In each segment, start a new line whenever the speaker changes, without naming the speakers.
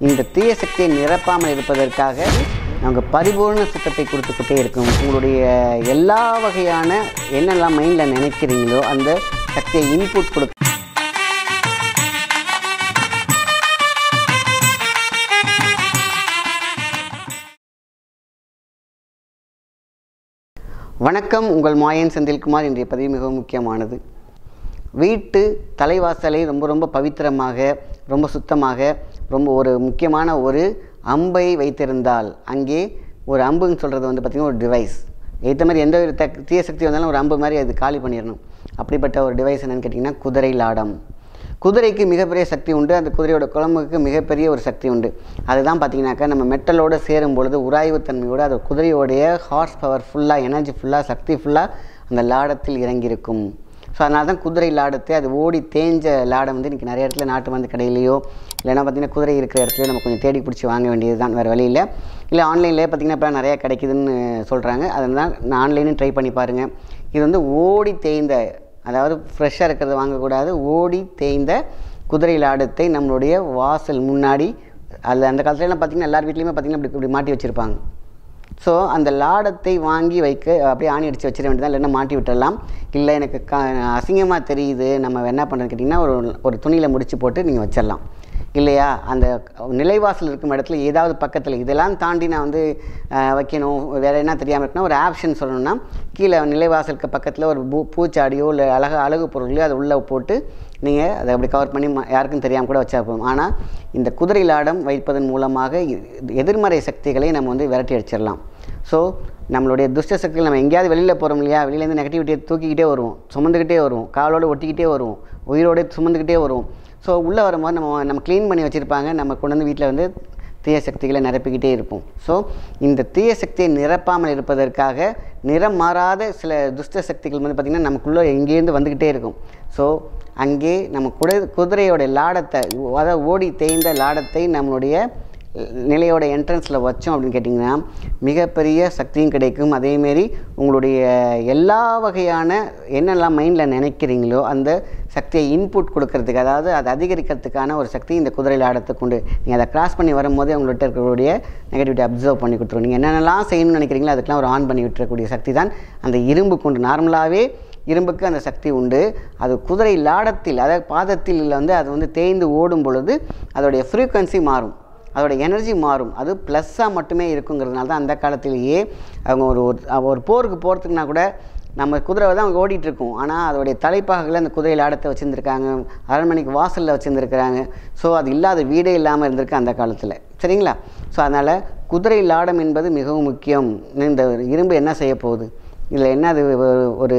இந்த தீய சக்தியை நிரப்பாமல் இருப்பதற்காக நாங்கள் பரிபூர்ண சுத்தத்தை கொடுத்துக்கிட்டே இருக்கோம். உங்களுடைய எல்லா வகையான என்னெல்லாம் மைண்டில் நினைக்கிறீங்களோ அந்த சக்தியை இன்புட் கொடுக்க. வணக்கம், உங்கள் மாயன் செந்தில்குமார். இன்றைய பதிவு மிகவும் முக்கியமானது. வீட்டு தலைவாசலை ரொம்ப பவித்திரமாக, ரொம்ப சுத்தமாக, ஒரு முக்கியமான ஒரு அம்பை வைத்திருந்தால், அங்கே ஒரு அம்புன்னு சொல்கிறது பார்த்திங்கன்னா ஒரு டிவைஸ். ஏற்ற மாதிரி எந்த ஒரு தீய சக்தி வந்தாலும் ஒரு அம்பு மாதிரி அது காலி பண்ணிடணும். அப்படிப்பட்ட ஒரு டிவைஸ் என்னென்னு கேட்டிங்கன்னா குதிரை லாடம். குதிரைக்கு மிகப்பெரிய சக்தி உண்டு. அந்த குதிரையோட குழம்புக்கு மிகப்பெரிய ஒரு சக்தி உண்டு. அதுதான் பார்த்திங்கனாக்கா நம்ம மெட்டலோடு சேரும் பொழுது உராய்வுத்தன்மையோடு அது குதிரையோடைய ஹார்ஸ் பவர் ஃபுல்லாக, எனர்ஜி ஃபுல்லாக, சக்தி ஃபுல்லாக அந்த லாடத்தில் இறங்கியிருக்கும். ஸோ அதனால தான் குதிரை லாடத்தை, அது ஓடி தேஞ்ச லாடம் இன்றைக்கி நிறைய இடத்துல நாட்டு மருந்து கடையிலையோ இல்லைனா பார்த்திங்கன்னா குதிரை இருக்கிற இடத்துலையோ நம்ம கொஞ்சம் தேடி பிடிச்சி வாங்க வேண்டியது தான், வேறு வழியில். இல்லை ஆன்லைன்லேயே பார்த்திங்கன்னா இப்போ நிறையா கிடைக்குதுன்னு சொல்கிறாங்க. அதனால் நான் ஆன்லைனும் ட்ரை பண்ணி பாருங்கள். இது ஓடி தேய்ந்த, அதாவது ஃப்ரெஷ்ஷாக இருக்கிறத வாங்கக்கூடாது, ஓடி தேய்ந்த குதிரை லாடத்தை நம்மளுடைய வாசல் முன்னாடி, அதில் அந்த காலத்துலலாம் பார்த்திங்கன்னா எல்லார் வீட்லேயுமே பார்த்திங்கன்னா இப்படி மாட்டி வச்சுருப்பாங்க. ஸோ அந்த லாடத்தை வாங்கி வைக்க அப்படியே ஆணி அடித்து வச்சிட வேண்டியதான், இல்லைன்னா மாட்டி விட்டுடலாம். இல்லை எனக்கு அசிங்கமாக தெரியுது, நம்ம என்ன பண்ணுறது கேட்டிங்கன்னா ஒரு துணியில் முடிச்சு போட்டு நீங்கள் வச்சிடலாம். இல்லையா, அந்த நிலைவாசல் இருக்கும் இடத்துல ஏதாவது பக்கத்தில் இதெல்லாம் தாண்டி நான் வைக்கணும், வேறு என்ன தெரியாமல் இருக்குன்னா ஒரு ஆப்ஷன் சொல்லணும்னா, கீழே நிலைவாசலுக்கு பக்கத்தில் ஒரு பூச்சாடியோ இல்லை அழகு பொருளையோ அதை உள்ளே போட்டு நீங்கள் அதை அப்படி கவர் பண்ணி யாருக்கும் தெரியாமல் கூட வச்சா போகும். ஆனால் இந்த குதிரை லாடம் வைப்பதன் மூலமாக எதிர்மறை சக்திகளை நம்ம விரட்டி அடிச்சிடலாம். ஸோ நம்மளுடைய துஷ்ட சக்திகள், நம்ம எங்கேயாவது வெளியில் போகிறோம் இல்லையா, வெளியிலேருந்து நெகட்டிவிட்டியை தூக்கிக்கிட்டே வருவோம், சுமந்துக்கிட்டே வருவோம், காலோடு ஒட்டிக்கிட்டே வருவோம், உயிரோடு சுமந்துக்கிட்டே வருவோம். ஸோ உள்ளே வரும்போது நம்ம க்ளீன் பண்ணி வச்சுருப்பாங்க, நம்ம கொண்டு வீட்டில் தீய சக்திகளை நிரப்பிக்கிட்டே இருப்போம். ஸோ இந்த தீய சக்தியை நிரப்பாமல் இருப்பதற்காக நிறம் மாறாத சில துஷ்ட சக்திகள் பார்த்திங்கன்னா நமக்குள்ளே எங்கேருந்து வந்துக்கிட்டே இருக்கும். ஸோ அங்கே நம்ம குதிரையோட லாடத்தை, அதாவது ஓடி தேய்ந்த லாடத்தை நம்மளுடைய நிலையோட என்ட்ரன்ஸில் வச்சோம் அப்படின்னு கேட்டிங்கன்னா மிகப்பெரிய சக்தியும் கிடைக்கும். அதேமாரி உங்களுடைய எல்லா வகையான என்னெல்லாம் மைண்டில் நினைக்கிறீங்களோ அந்த சக்தியை இன்புட் கொடுக்கறதுக்கு, அதாவது அதை அதிகரிக்கிறதுக்கான ஒரு சக்தி இந்த குதிரை லாடத்துக்கு உண்டு. நீங்கள் அதை கிராஸ் பண்ணி வரும்போதே உங்கள்கிட்ட இருக்கக்கூடிய நெகட்டிவிட்டி அப்சர்வ் பண்ணி கொடுத்துரும். நீங்கள் என்னென்னலாம் செய்யணும்னு நினைக்கிறீங்களோ அதுக்கெலாம் ஒரு ஆன் பண்ணி விட்டுறக்கூடிய சக்தி தான் அந்த இரும்புக்கு உண்டு. நார்மலாகவே இரும்புக்கு அந்த சக்தி உண்டு. அது குதிரை லாடத்தில், அதாவது பாதத்தில் அது தேய்ந்து ஓடும் பொழுது அதோடைய ஃப்ரீக்வன்சி மாறும், அதோடய எனர்ஜி மாறும். அது ப்ளஸ்ஸாக மட்டுமே இருக்குங்கிறதுனால தான் அந்த காலத்திலேயே அவங்க ஒரு போருக்கு போகிறதுக்குனா கூட நம்ம குதிரை தான் அவங்க ஓடிட்டுருக்கோம். ஆனால் அதோடைய தலைப்பாகங்களை அந்த குதிரை லாடத்தை வச்சுருந்துருக்காங்க, அரண்மனைக்கு வாசலில் வச்சுருந்துருக்கிறாங்க. ஸோ அது இல்லாத வீடே இல்லாமல் இருந்திருக்கு அந்த காலத்தில். சரிங்களா? ஸோ அதனால் குதிரை லாடம் என்பது மிகவும் முக்கியம். இந்த இரும்பு என்ன செய்ய போகுது, இதில் என்ன அது ஒரு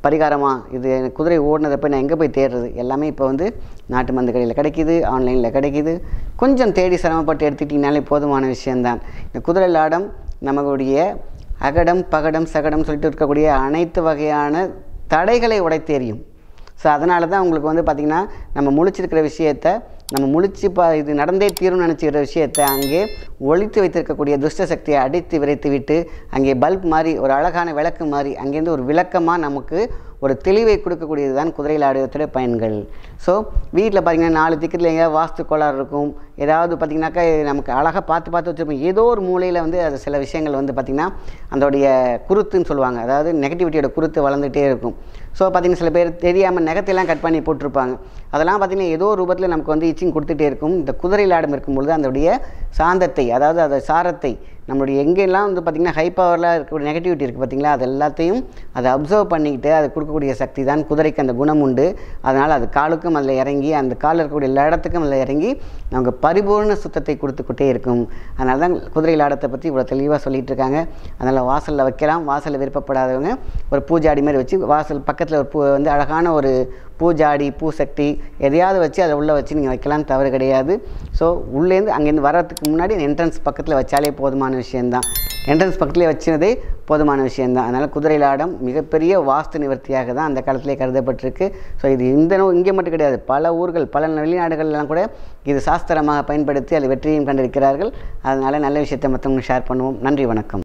பரிகாரமாக, இது குதிரை ஓடினதை நான் எங்கே போய் தேடுறது? எல்லாமே இப்போ நாட்டு மருந்து கடையில் கிடைக்கிது, ஆன்லைனில் கிடைக்கிது. கொஞ்சம் தேடி சிரமப்பட்டு எடுத்துக்கிட்டிங்கனாலே போதுமான விஷயந்தான். இந்த குதிரை லாடம் நம்மளுடைய அகடம், பகடம், சகடம் சொல்லிட்டு இருக்கக்கூடிய அனைத்து வகையான தடைகளை உடைத்தெறியும். ஸோ அதனால தான் உங்களுக்கு பார்த்திங்கன்னா நம்ம முழிச்சிருக்கிற விஷயத்தை, நம்ம முழிச்சு இது நடந்தே தீரும்னு நினச்சிக்கிற விஷயத்தை அங்கே ஒழித்து வைத்திருக்கக்கூடிய துஷ்ட சக்தியை அடித்து விரைத்து விட்டு அங்கே பல்ப் மாதிரி, ஒரு அழகான விளக்கு மாதிரி, அங்கேருந்து ஒரு விளக்கமாக நமக்கு ஒரு தெளிவை கொடுக்கக்கூடியது தான் குதிரை லாடத்தோட பயன்கள். ஸோ வீட்டில் பார்த்திங்கன்னா 4 திக்கத்தில் எங்கேயாவது வாஸ்து கோளாறு இருக்கும், ஏதாவது பார்த்திங்கனாக்கா நமக்கு அழகாக பார்த்து வச்சுருப்போம். ஏதோ ஒரு மூலையில் அது சில விஷயங்கள் பார்த்திங்கன்னா அதோடைய குருத்துன்னு சொல்லுவாங்க, அதாவது நெகட்டிவிட்டியோட குருத்து வளர்ந்துகிட்டே இருக்கும். ஸோ பார்த்திங்கன்னா சில பேர் தெரியாமல் நகத்தையெல்லாம் கட் பண்ணி போட்டிருப்பாங்க. அதெல்லாம் பார்த்திங்கன்னா ஏதோ ஒரு ரூபத்தில் நமக்கு இச்சிங் கொடுத்துட்டே இருக்கும். இந்த குதிரை லாடம் இருக்கும்பொழுது அதோடைய சாந்தத்தை, அதாவது அதை சாரத்தை, நம்மளுடைய எங்கெல்லாம் பார்த்திங்கன்னா ஹை பவரில் இருக்கக்கூடிய நெகட்டிவிட்டி இருக்குது பார்த்திங்களா, அது எல்லாத்தையும் அதை அப்சர்வ் பண்ணிக்கிட்டு அது கொடுக்கக்கூடிய சக்தி தான் குதிரைக்கு அந்த குணம் உண்டு. அதனால் அது காலுக்கும் அதில் இறங்கி, அந்த காலில் இருக்கக்கூடிய லாடத்துக்கும் அதில் இறங்கி நமக்கு பரிபூர்ண சுத்தத்தை கொடுத்துக்கிட்டே இருக்கும். அதனால தான் குதிரை லாடத்தை பற்றி இவ்வளோ தெளிவாக சொல்லிகிட்டு இருக்காங்க. அதனால் வாசலில் வைக்கலாம். வாசலில் விருப்பப்படாதவங்க ஒரு பூஜாடி மாதிரி வச்சு, வாசல் பக்கத்தில் ஒரு பூ அழகான ஒரு பூஜாடி, பூசக்தி எதையாவது வச்சு அதை உள்ளே வச்சு நீங்கள் வைக்கலாம், தவறு கிடையாது. ஸோ உள்ளேருந்து அங்கேருந்து வர்றதுக்கு முன்னாடி என்ட்ரன்ஸ் பக்கத்தில் வச்சாலே போதுமான விஷயந்தான். என்ட்ரன்ஸ் பக்கத்துலேயே வச்சதே போதுமான விஷயந்தான். அதனால் குதிரை லாடம் மிகப்பெரிய வாஸ்து நிவர்த்தியாக தான் அந்த காலத்திலே கருதப்பட்டிருக்கு. ஸோ இது இங்கே மட்டும் கிடையாது, பல ஊர்கள், பல வெளிநாடுகள்லாம் கூட இது சாஸ்திரமாக பயன்படுத்தி அது வெற்றியும் கண்டிருக்கிறார்கள். அதனால் நல்ல விஷயத்தை மற்றவங்க ஷேர் பண்ணுவோம். நன்றி, வணக்கம்.